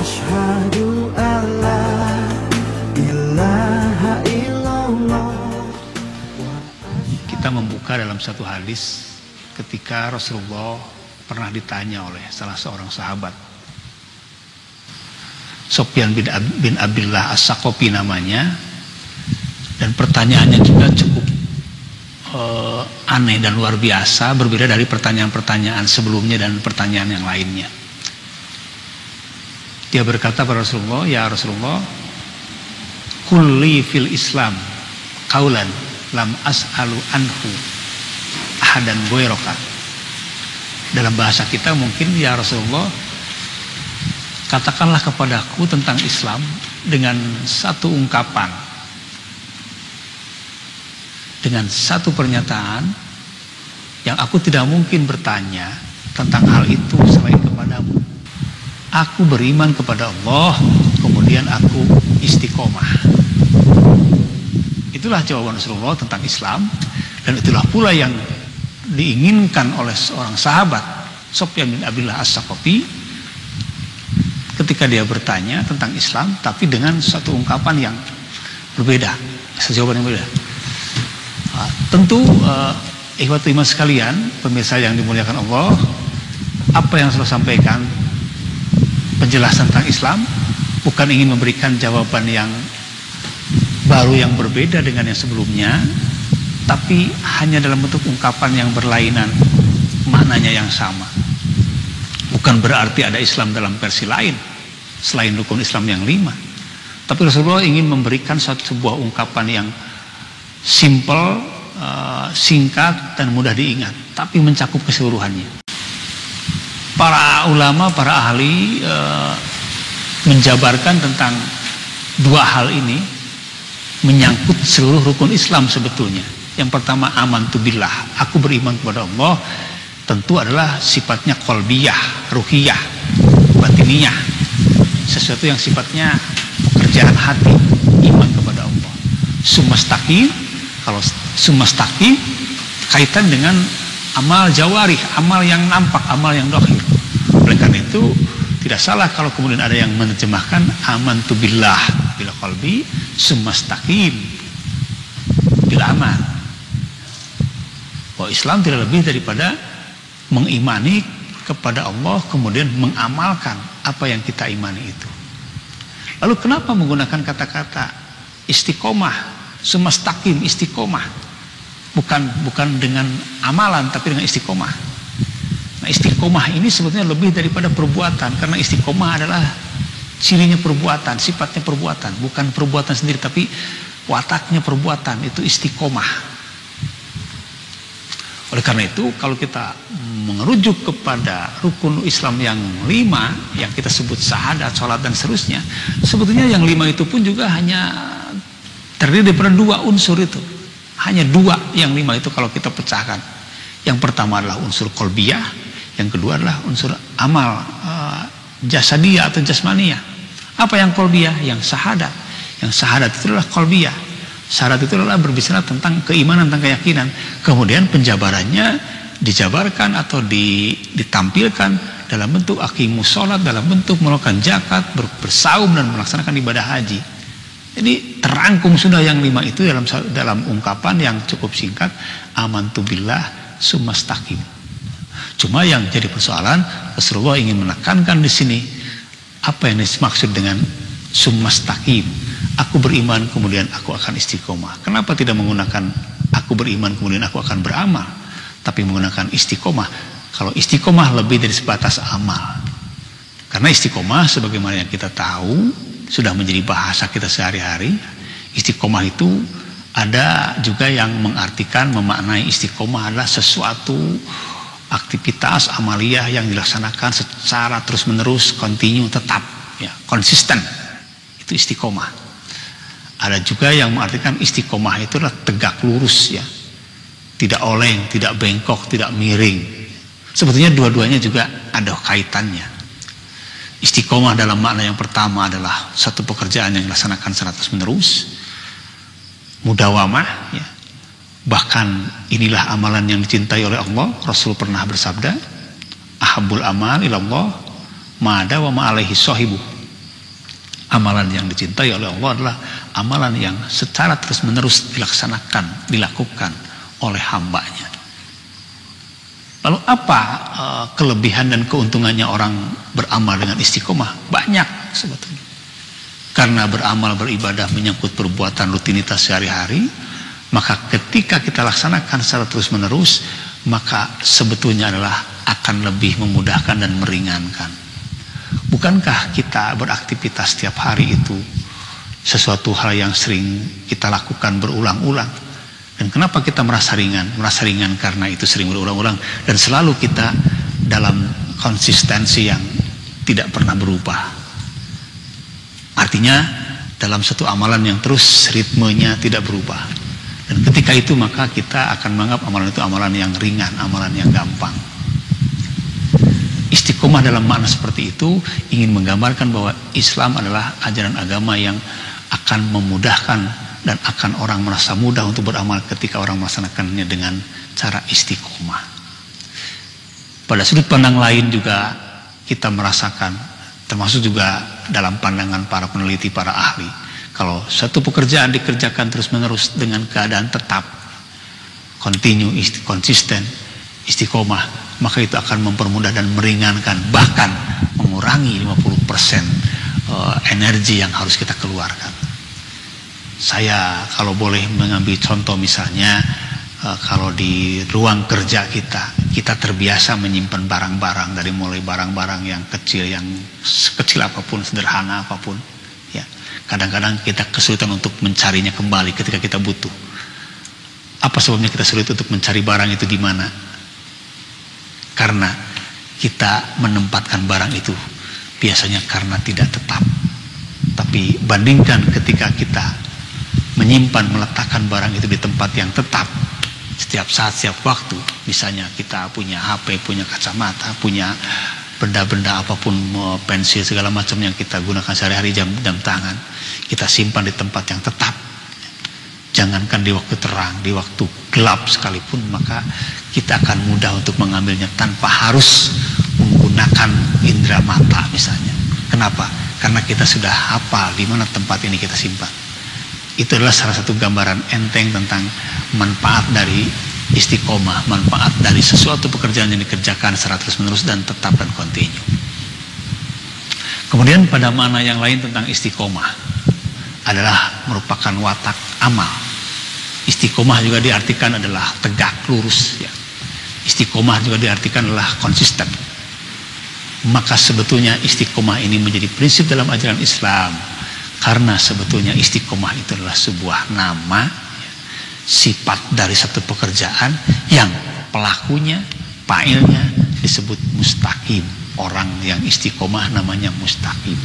Asyhadu alla ilaha illallah. Kita membuka dalam satu hadis ketika Rasulullah pernah ditanya oleh salah seorang sahabat, Sofyan bin Abdullah As-Saqafi namanya, dan pertanyaannya juga cukup aneh dan luar biasa, berbeda dari pertanyaan-pertanyaan sebelumnya dan pertanyaan yang lainnya. Dia berkata kepada Rasulullah, "Ya Rasulullah, kulli fil Islam qaulan lam as'alu anhu ahadan ghairaka." Dalam bahasa kita mungkin, "Ya Rasulullah, katakanlah kepadaku tentang Islam dengan satu ungkapan, dengan satu pernyataan yang aku tidak mungkin bertanya tentang hal itu selain kepadamu. Aku beriman kepada Allah, kemudian aku istiqomah." Itulah jawaban Rasulullah tentang Islam, dan itulah pula yang diinginkan oleh seorang sahabat, Sofyan bin Abdullah As-Saqafi, ketika dia bertanya tentang Islam, tapi dengan satu ungkapan yang berbeda, jawaban yang berbeda. Tentu ikhwatu iman sekalian, pemirsa yang dimuliakan Allah, apa yang saya sampaikan, penjelasan tentang Islam, bukan ingin memberikan jawaban yang baru yang berbeda dengan yang sebelumnya, tapi hanya dalam bentuk ungkapan yang berlainan, maknanya yang sama. Bukan berarti ada Islam dalam versi lain selain rukun Islam yang 5, tapi Rasulullah ingin memberikan sebuah ungkapan yang simple, singkat dan mudah diingat, tapi mencakup keseluruhannya. Para ulama, para ahli menjabarkan tentang dua hal ini menyangkut seluruh rukun Islam sebetulnya. Yang pertama, amantu billah, aku beriman kepada Allah, tentu adalah sifatnya qalbiyah, ruhiyah, batiniyah, sesuatu yang sifatnya pekerjaan hati, iman kepada Allah. Sumastaqim, kalau sumastaqim kaitan dengan amal jawarih, amal yang nampak, amal yang dohir. Oleh karena itu tidak salah kalau kemudian ada yang menerjemahkan amantu billah bil qalbi sumastaqim bil amal. Bahwa Islam tidak lebih daripada mengimani kepada Allah kemudian mengamalkan apa yang kita imani itu. Lalu kenapa menggunakan kata-kata istiqomah, sumastaqim, istiqomah? Bukan dengan amalan, tapi dengan istiqomah. Nah, istiqomah ini sebetulnya lebih daripada perbuatan, karena istiqomah adalah cirinya perbuatan, sifatnya perbuatan, bukan perbuatan sendiri, tapi wataknya perbuatan, itu istiqomah. Oleh karena itu, kalau kita mengerujuk kepada rukun Islam yang 5, yang kita sebut syahadat, sholat dan seterusnya, sebetulnya yang 5 itu pun juga hanya terdiri daripada 2 unsur itu. Hanya 2 yang 5 itu kalau kita pecahkan. Yang pertama adalah unsur qalbiyah, yang kedua adalah unsur amal jasadiyah atau jasmaniyah. Apa yang qalbiyah? Yang syahadat. Yang syahadat itu adalah qalbiyah. Syahadat itu adalah berbicara tentang keimanan, tentang keyakinan. Kemudian penjabarannya dijabarkan atau ditampilkan dalam bentuk aqimus sholat, dalam bentuk melakukan zakat, bersaum dan melaksanakan ibadah haji. Jadi terangkum sudah yang 5 itu dalam ungkapan yang cukup singkat, amantu billah sumastaqim. Cuma yang jadi persoalan, Rasulullah ingin menekankan di sini apa yang dimaksud dengan sumastaqim. Aku beriman kemudian aku akan istiqomah. Kenapa tidak menggunakan aku beriman kemudian aku akan beramal, tapi menggunakan istiqomah? Kalau istiqomah lebih dari sebatas amal. Karena istiqomah sebagaimana yang kita tahu sudah menjadi bahasa kita sehari-hari. Istiqomah itu ada juga yang mengartikan, memaknai istiqomah adalah sesuatu aktivitas amaliyah yang dilaksanakan secara terus-menerus, kontinu, tetap, ya, konsisten. Itu istiqomah. Ada juga yang mengartikan istiqomah itu adalah tegak lurus, ya, tidak oleng, tidak bengkok, tidak miring. Sebetulnya dua-duanya juga ada kaitannya. Istiqomah dalam makna yang pertama adalah satu pekerjaan yang dilaksanakan secara terus-menerus, mudawamah, ya. Bahkan inilah amalan yang dicintai oleh Allah. Rasul pernah bersabda, ahabul amal ilallah ma dawama alaihi sahibu. Amalan yang dicintai oleh Allah adalah amalan yang secara terus-menerus dilakukan oleh hambanya. Lalu apa kelebihan dan keuntungannya orang beramal dengan istiqomah? Banyak sebetulnya. Karena beramal, beribadah menyangkut perbuatan rutinitas sehari-hari, maka ketika kita laksanakan secara terus-menerus, maka sebetulnya adalah akan lebih memudahkan dan meringankan. Bukankah kita beraktivitas setiap hari itu sesuatu hal yang sering kita lakukan berulang-ulang? Dan kenapa kita merasa ringan? Merasa ringan karena itu sering berulang-ulang dan selalu kita dalam konsistensi yang tidak pernah berubah. Artinya dalam satu amalan yang terus ritmenya tidak berubah. Dan ketika itu maka kita akan menganggap amalan itu amalan yang ringan, amalan yang gampang. Istiqomah dalam makna seperti itu ingin menggambarkan bahwa Islam adalah ajaran agama yang akan memudahkan dan akan orang merasa mudah untuk beramal ketika orang melaksanakannya dengan cara istiqomah. Pada sudut pandang lain juga kita merasakan, termasuk juga dalam pandangan para peneliti, para ahli, kalau satu pekerjaan dikerjakan terus-menerus dengan keadaan tetap, continue, konsisten, istiqomah, maka itu akan mempermudah dan meringankan, bahkan mengurangi 50% energi yang harus kita keluarkan. Saya kalau boleh mengambil contoh misalnya, kalau di ruang kerja kita terbiasa menyimpan barang-barang, dari mulai barang-barang yang sekecil apapun, sederhana apapun, ya. Kadang-kadang kita kesulitan untuk mencarinya kembali ketika kita butuh. Apa sebabnya kita sulit untuk mencari barang itu di mana? Karena kita menempatkan barang itu biasanya karena tidak tetap. Tapi bandingkan ketika kita menyimpan, meletakkan barang itu di tempat yang tetap, setiap saat, setiap waktu. Misalnya kita punya HP, punya kacamata, punya benda-benda apapun, pensil segala macam yang kita gunakan sehari-hari, jam tangan, kita simpan di tempat yang tetap. Jangankan di waktu terang, di waktu gelap sekalipun, maka kita akan mudah untuk mengambilnya tanpa harus menggunakan indera mata misalnya. Kenapa? Karena kita sudah hafal di mana tempat ini kita simpan. Itu adalah salah satu gambaran enteng tentang manfaat dari istiqomah, manfaat dari sesuatu pekerjaan yang dikerjakan secara terus-menerus dan tetap dan kontinu. Kemudian pada makna yang lain tentang istiqomah adalah merupakan watak amal. Istiqomah juga diartikan adalah tegak lurus, ya. Istiqomah juga diartikan adalah konsisten. Maka sebetulnya istiqomah ini menjadi prinsip dalam ajaran Islam, karena sebetulnya istiqomah itu adalah sebuah nama, sifat dari satu pekerjaan yang pelakunya, fa'ilnya disebut mustaqim. Orang yang istiqomah namanya mustaqim.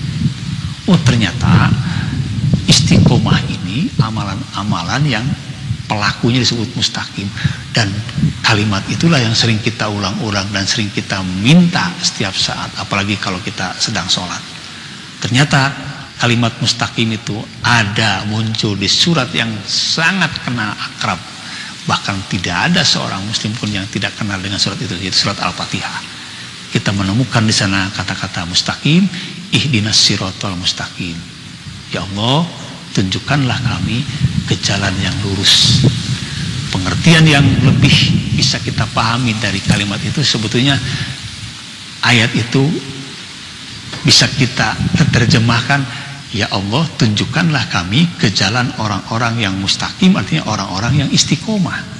Oh, ternyata istiqomah ini amalan-amalan yang pelakunya disebut mustaqim, dan kalimat itulah yang sering kita ulang-ulang dan sering kita minta setiap saat, apalagi kalau kita sedang sholat. Ternyata kalimat mustaqim itu ada muncul di surat yang sangat kenal akrab, bahkan tidak ada seorang muslim pun yang tidak kenal dengan surat itu, yaitu surat Al-Fatihah. Kita menemukan di sana kata-kata mustaqim, ihdinas siratal mustaqim. Ya Allah, tunjukkanlah kami ke jalan yang lurus. Pengertian yang lebih bisa kita pahami dari kalimat itu, sebetulnya ayat itu bisa kita terjemahkan, ya Allah, tunjukkanlah kami ke jalan orang-orang yang mustaqim, artinya orang-orang yang istiqomah.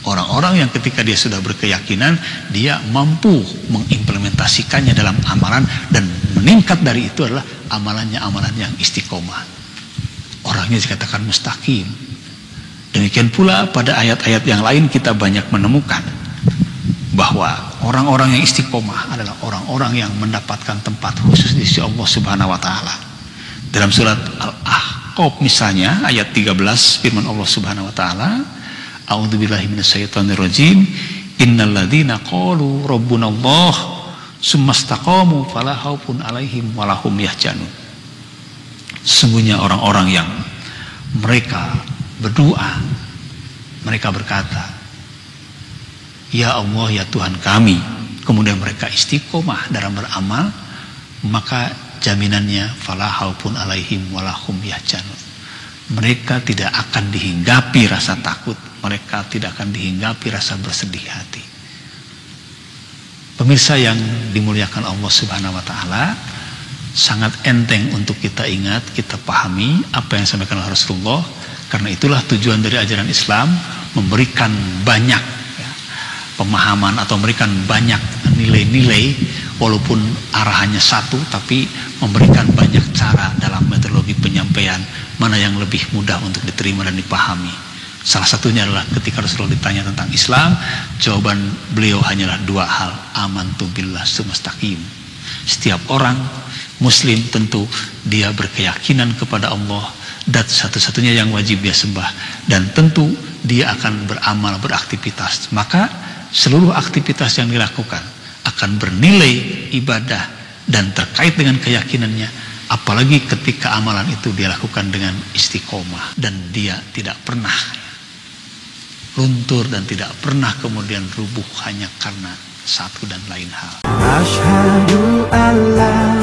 Orang-orang yang ketika dia sudah berkeyakinan, dia mampu mengimplementasikannya dalam amalan, dan meningkat dari itu adalah amalannya amalan yang istiqomah. Orangnya dikatakan mustaqim. Demikian pula pada ayat-ayat yang lain kita banyak menemukan bahwa orang-orang yang istiqomah adalah orang-orang yang mendapatkan tempat khusus di sisi Allah Subhanahu wa taala. Dalam surat Al-Ahqaf misalnya ayat 13, firman Allah Subhanahu wa taala, a'udzubillahi minasyaitonirrajim, innalladzina qalu rabbunallah tsumastaqamu fala khaufun 'alaihim wa lahum yahzanun. Sesungguhnya orang-orang yang mereka berdoa, mereka berkata, ya Allah, ya Tuhan kami, kemudian mereka istiqomah dalam beramal, maka jaminannya fala khaufun alaihim walahum yahzanun. Mereka tidak akan dihinggapi rasa takut, mereka tidak akan dihinggapi rasa bersedih hati. Pemirsa yang dimuliakan Allah Subhanahu wa taala, sangat enteng untuk kita ingat, kita pahami apa yang disampaikan oleh Rasulullah. Karena itulah tujuan dari ajaran Islam, memberikan banyak pemahaman atau memberikan banyak nilai-nilai, walaupun arahannya satu, tapi memberikan banyak cara dalam metodologi penyampaian mana yang lebih mudah untuk diterima dan dipahami. Salah satunya adalah ketika Rasulullah ditanya tentang Islam, jawaban beliau hanyalah dua hal, amantu billah sumastaqim. Setiap orang Muslim tentu dia berkeyakinan kepada Allah dan satu-satunya yang wajib dia sembah, dan tentu dia akan beramal, beraktivitas. Maka seluruh aktivitas yang dilakukan akan bernilai ibadah dan terkait dengan keyakinannya, apalagi ketika amalan itu dia lakukan dengan istiqomah dan dia tidak pernah luntur dan tidak pernah kemudian rubuh hanya karena satu dan lain hal. Asyhadu alla